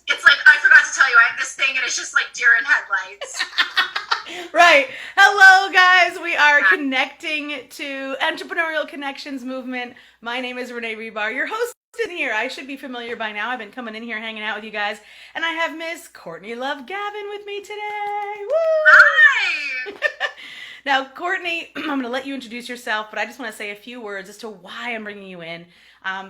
It's like, I forgot to tell you, I have this thing and it's just like deer in headlights. Right. Hello, guys. We are connecting to Entrepreneurial Connections Movement. My name is Renee Rebar, your host in here. I should be familiar by now. I've been coming in here hanging out with you guys. And I have Miss Courtney Love Gavin with me today. Woo! Hi! Now, Courtney, I'm going to let you introduce yourself, but I just want to say a few words as to why I'm bringing you in.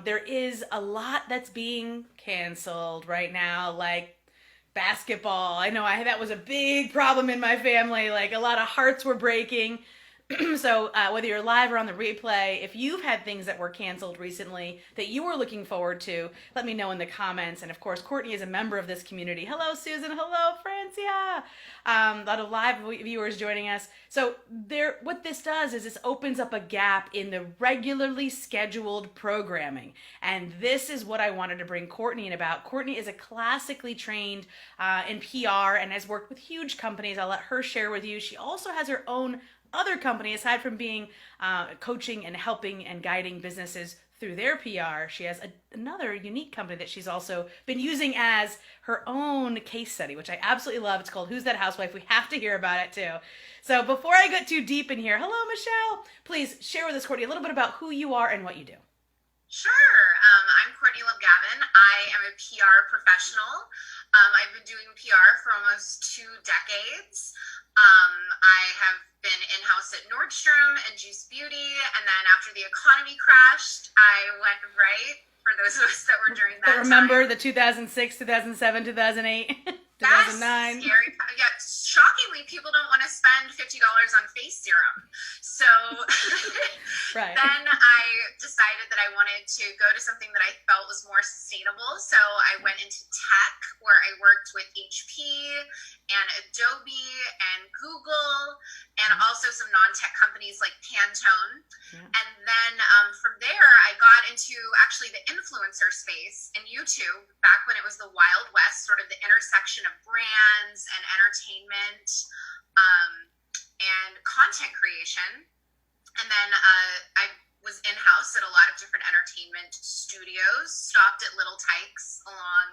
There is a lot that's being canceled right now, like basketball. I know that was a big problem in my family. Like, a lot of hearts were breaking. So whether you're live or on the replay, if you've had things that were canceled recently that you were looking forward to, let me know in the comments. And of course, Courtney is a member of this community. Hello, Susan. Hello, Francia. A lot of live viewers joining us. So what this does is this opens up a gap in the regularly scheduled programming. And this is what I wanted to bring Courtney in about. Courtney is a classically trained in PR and has worked with huge companies. I'll let her share with you. She also has her own other company, aside from being coaching and helping and guiding businesses through their PR. She has another unique company that she's also been using as her own case study, which I absolutely love. It's called Who's That Housewife? We have to hear about it too. So before I get too deep in here, hello, Michelle. Please share with us, Courtney, a little bit about who you are and what you do. Sure. I'm Courtney Love Gavin. I am a PR professional. I've been doing PR for almost 2 decades. I have been in-house at Nordstrom and Juice Beauty, and then after the economy crashed, I went right, for those of us that were during that remember time. The 2006, 2007, 2008, 2009. That's scary. Yeah, shockingly, people don't want to spend $50 on face serum. So Right. then I decided that I wanted to go to something that I felt was more sustainable. So I went into tech, where I worked with HP and Adobe and Google, and also some non-tech companies like Pantone. Yeah. And then from there, I got into actually the influencer space and YouTube back when it was the Wild West, sort of the intersection of brands and entertainment and content creation. And then I was in-house at a lot of different entertainment studios, stopped at Little Tikes along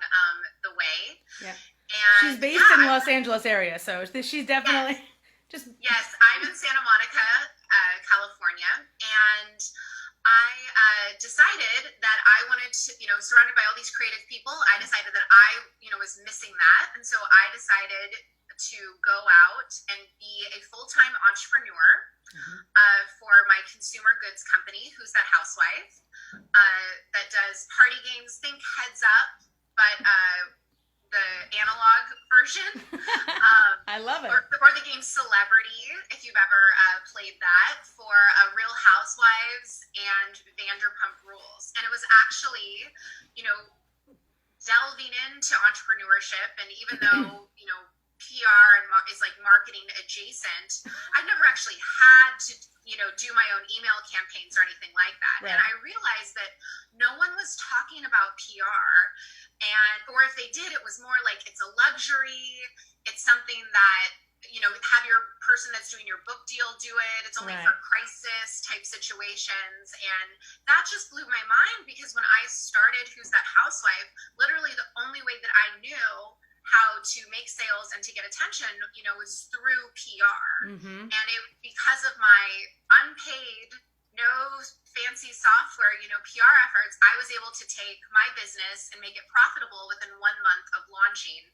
the way. Yeah. And she's based in Los Angeles area, so she's definitely Yes, I'm in Santa Monica, California, and I decided that I wanted to, surrounded by all these creative people, I decided that I, was missing that. And so I decided to go out and be a full-time entrepreneur for my consumer goods company, Who's That Housewife, that does party games, think Heads Up, but the analog version. I love it. Or the game Celebrity, if you've ever played that, for Real Housewives and Vanderpump Rules. And it was actually, delving into entrepreneurship. And even though, PR is like marketing adjacent, I've never actually had to, do my own email campaigns or anything like that. Right. And I realized that no one was talking about PR, or if they did, it was more like it's a luxury. It's something that, have your person that's doing your book deal do it. It's only for crisis type situations. And that just blew my mind, because when I started Who's That Housewife, literally the only way that I knew how to make sales and to get attention, was through PR. Mm-hmm. And because of my unpaid, no fancy software, PR efforts, I was able to take my business and make it profitable within 1 month of launching,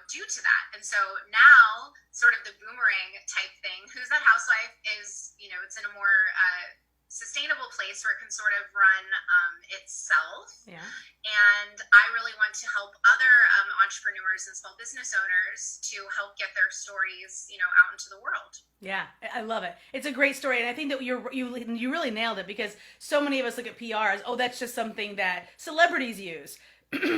due to that. And so now, sort of the boomerang type thing, Who's That Housewife is, it's in a more sustainable place where it can sort of run itself. Yeah. And I really want to help other entrepreneurs and small business owners to help get their stories, out into the world. Yeah, I love it. It's a great story. And I think that you really nailed it, because so many of us look at PR as, that's just something that celebrities use.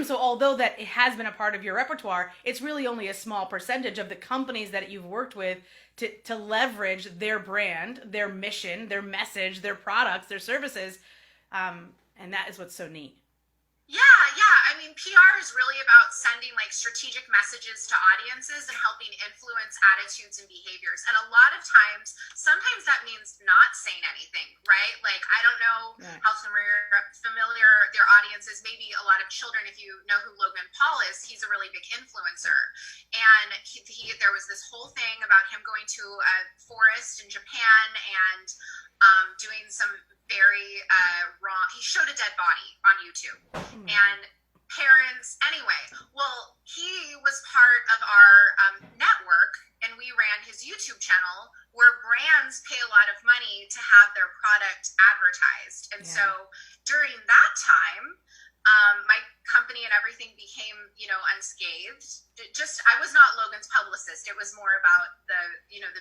So although that it has been a part of your repertoire, it's really only a small percentage of the companies that you've worked with to leverage their brand, their mission, their message, their products, their services. And that is what's so neat. Yeah. I mean, PR is really about sending like strategic messages to audiences and helping influence attitudes and behaviors. And a lot of times, sometimes that means not saying anything, right? Like, I don't know how familiar their audience is. Maybe a lot of children, if you know who Logan Paul is, he's a really big influencer. And there was this whole thing about him going to a forest in Japan and doing some very wrong. He showed a dead body on YouTube, and parents. Anyway, well, he was part of our network, and we ran his YouTube channel, where brands pay a lot of money to have their product advertised, and so during that time, my company and everything became, unscathed. I was not Logan's publicist. It was more about the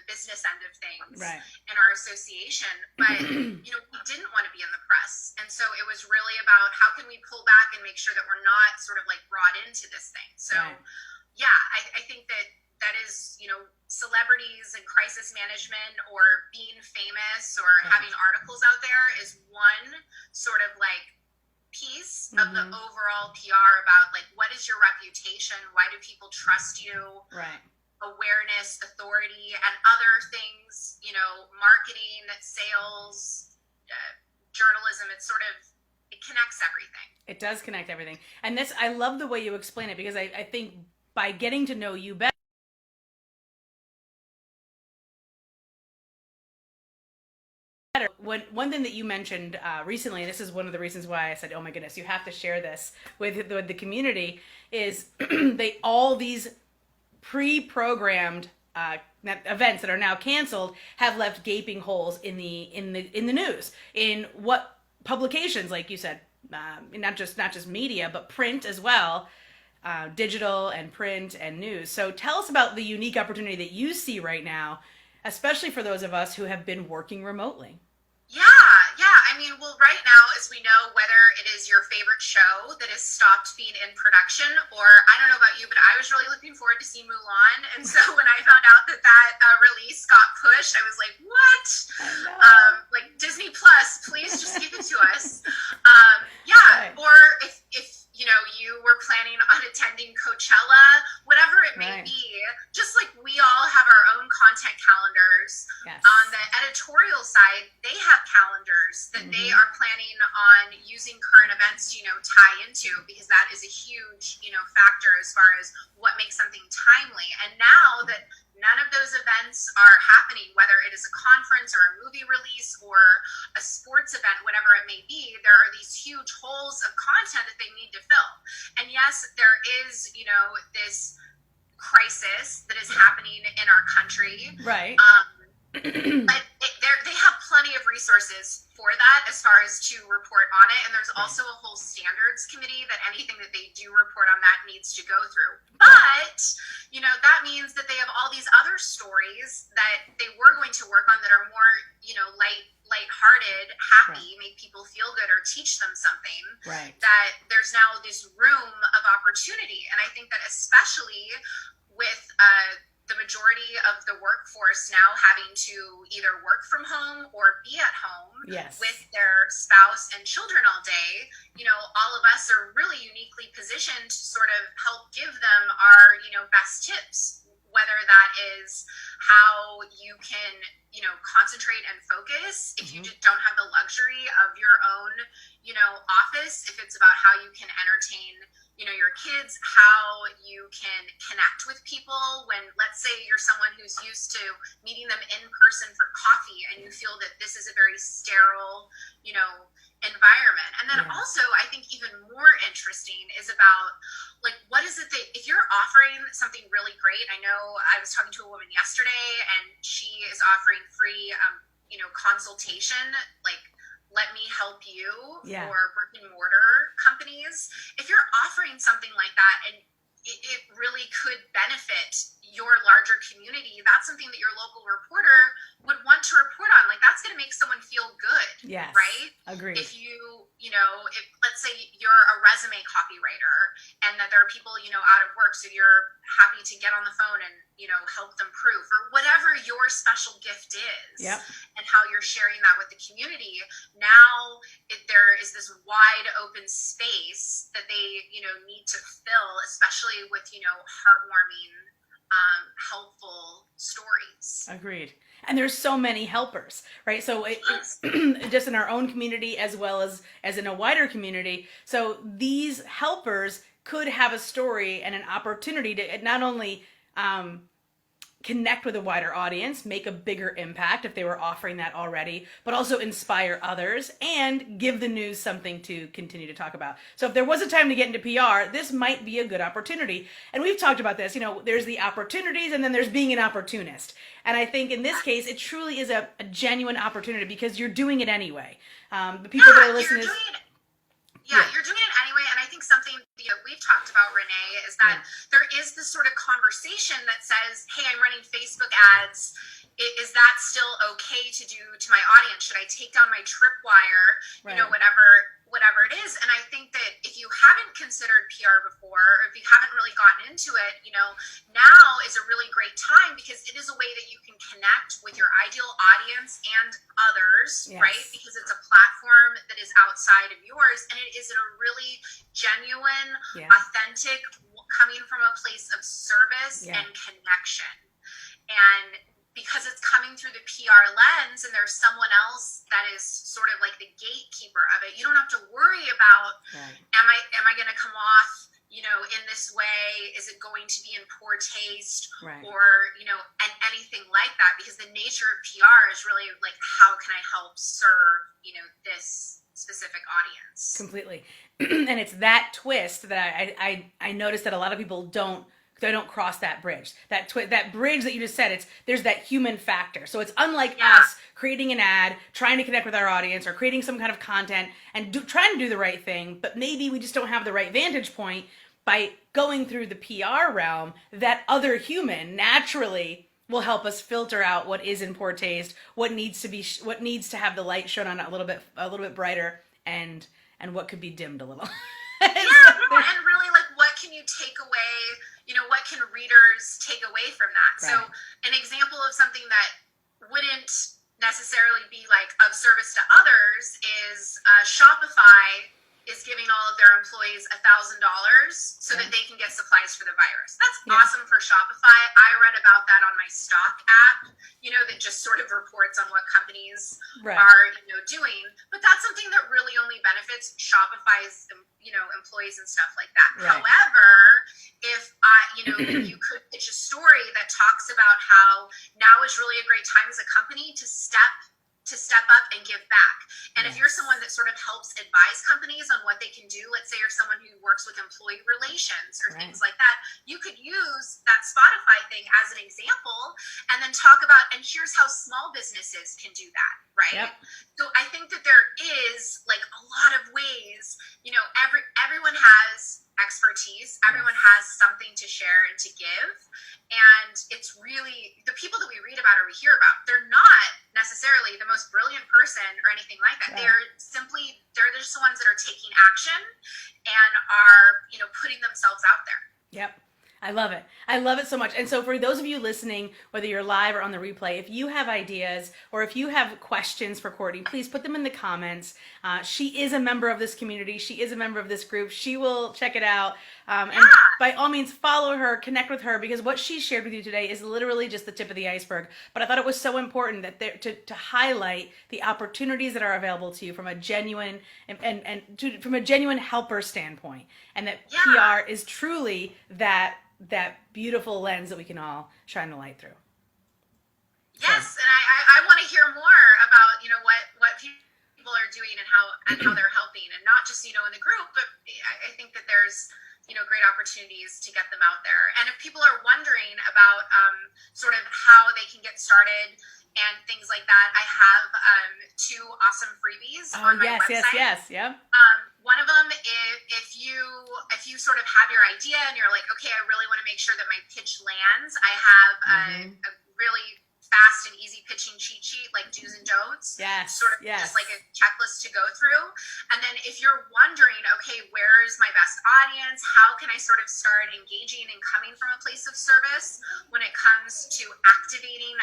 business end of things in our association. But, we didn't want to be in the press. And so it was really about how can we pull back and make sure that we're not sort of like brought into this thing. So, I think that is, celebrities and crisis management or being famous or having articles out there is one sort of like piece of the overall PR about like what is your reputation, why do people trust you, awareness, authority, and other things, marketing, sales, journalism. It connects everything. It does connect everything. And this, I love the way you explain it, because I think by getting to know you better, one thing that you mentioned recently, and this is one of the reasons why I said, oh my goodness, you have to share this with the community, is all these pre-programmed events that are now canceled have left gaping holes in the news, in what publications, like you said, not just media, but print as well, digital and print and news. So tell us about the unique opportunity that you see right now, especially for those of us who have been working remotely. Yeah. I mean, well, right now, as we know, whether it is your favorite show that has stopped being in production, or I don't know about you, but I was really looking forward to see Mulan. And so when I found out that release got pushed, I was like, what? Like Disney Plus, please just give it to us. Or if you were planning on attending Coachella, whatever it may be, just like we all have our own content calendars. On the editorial side, they have calendars that they are planning on using current events to, tie into, because that is a huge, factor as far as what makes something timely. And now that none of those events are happening, whether it is a conference or a movie release or a sports event, whatever it may be, there are these huge holes of content that they need to fill. And yes, there is, this crisis that is happening in our country. Right. But they have plenty of resources for that as far as to report on it. And there's also a whole standards committee that anything that they do report on that needs to go through. But, that means that they have all these other stories that they were going to work on that are more, lighthearted, happy, make people feel good or teach them something. Right. That there's now this room of opportunity. And I think that especially with the majority of the workforce now having to either work from home or be at home with their spouse and children all day, all of us are really uniquely positioned to sort of help give them our, best tips, whether that is how you can, concentrate and focus if you just don't have the luxury of your own, office, if it's about how you can entertain, your kids, how you can connect with people when, let's say, you're someone who's used to meeting them in person for coffee and you feel that this is a very sterile, environment. And then also, I think even more interesting is about, like, what is it that, if you're offering something really great, I know I was talking to a woman yesterday and she is offering free, consultation, like, let me help you for brick and mortar companies. If you're offering something like that and it really could benefit your larger community, that's something that your local reporter would want to report on. Like, that's going to make someone feel good. Yes. Right? Agreed. If if let's say you're a resume copywriter and that there are people, out of work, so you're happy to get on the phone and, help them proof or whatever your special gift is. Yep. And how you're sharing that with the community. Now there is this wide open space that they, need to fill, especially with, heartwarming, helpful stories. Agreed. And there's so many helpers, right? So it's just in our own community as well as in a wider community. So these helpers could have a story and an opportunity to not only connect with a wider audience, make a bigger impact if they were offering that already, but also inspire others and give the news something to continue to talk about. So if there was a time to get into PR, this might be a good opportunity. And we've talked about this, there's the opportunities and then there's being an opportunist. And I think in this case, it truly is a genuine opportunity because you're doing it anyway. The people that are listening you're doing it anyway. And I think something we've talked about, Renee, is that there is this sort of conversation that says, hey, I'm running Facebook ads. Is that still okay to do to my audience? Should I take down my tripwire? Right. Whatever it is. And I think that if you haven't considered PR before, or if you haven't really gotten into it, now is a really great time because it is a way that you can connect with your ideal audience and others, right? Because it's a platform that is outside of yours, and it is in a really genuine, authentic, coming from a place of service and connection. And because it's coming through the PR lens and there's someone else that is sort of like the gatekeeper of it, you don't have to worry about, am I going to come off, in this way? Is it going to be in poor taste? Right. Or, and anything like that? Because the nature of PR is really like, how can I help serve, this specific audience? Completely. And it's that twist that I noticed that a lot of people don't cross that bridge. That bridge that you just said, there's that human factor. So it's unlike us creating an ad, trying to connect with our audience, or creating some kind of content and trying to do the right thing, but maybe we just don't have the right vantage point. By going through the PR realm, that other human naturally will help us filter out what is in poor taste, what needs to have the light shown on a little bit brighter, and what could be dimmed a little. And really, like, what can you take away? What can readers take away from that? Right. So an example of something that wouldn't necessarily be like of service to others is Shopify is giving all of their employees $1,000 so that they can get supplies for the virus. That's awesome for Shopify. I read about that on my stock app, that just sort of reports on what companies are, doing. But that's something that really only benefits Shopify's, employees and stuff like that. Right. However, if you could pitch a story that talks about how now is really a great time as a company to step up and give back. And if you're someone that sort of helps advise companies on what they can do, let's say you're someone who works with employee relations or things like that, you could use that Spotify thing as an example and then talk about, and here's how small businesses can do that, right? Yep. So I think that there is like a lot of ways, everyone has expertise, everyone has something to share and to give. And it's really the people that we read about or we hear about, they're not necessarily the most brilliant person or anything like that. Right. They're just the ones that are taking action and are, putting themselves out there. Yep. I love it. I love it so much. And so for those of you listening, whether you're live or on the replay, if you have ideas or if you have questions for Courtney, please put them in the comments. She is a member of this community. She is a member of this group. She will check it out. And by all means, follow her, connect with her, because what she shared with you today is literally just the tip of the iceberg. But I thought it was so important that to highlight the opportunities that are available to you from a genuine from a genuine helper standpoint, and that PR is truly that beautiful lens that we can all shine the light through. Yes, and I want to hear more about what people are doing and how they're helping, and not just in the group, but I think that there's great opportunities to get them out there. And if people are wondering about sort of how they can get started and things like that, I have 2 awesome freebies on my website. Yes, yeah. One of them, if you sort of have your idea and you're like, okay, I really want to make sure that my pitch lands, I have a really fast and easy pitching cheat sheet, like do's and don'ts. Yes. Sort of just like a checklist to go through. And then if you're wondering, okay, where's my best audience? How can I sort of start engaging and coming from a place of service when it comes to activating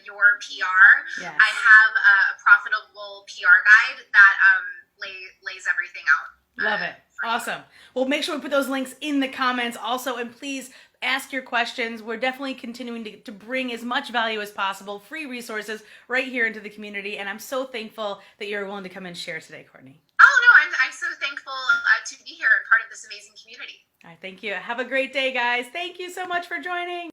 your PR? Yes. I have a profitable PR guide that lays everything out. Love it. Awesome. Well, make sure we put those links in the comments also, and please ask your questions. We're definitely continuing to bring as much value as possible, free resources right here into the community, and I'm so thankful that you're willing to come and share today, Courtney. Oh, no, I'm so thankful to be here and part of this amazing community. All right, thank you. Have a great day, guys. Thank you so much for joining.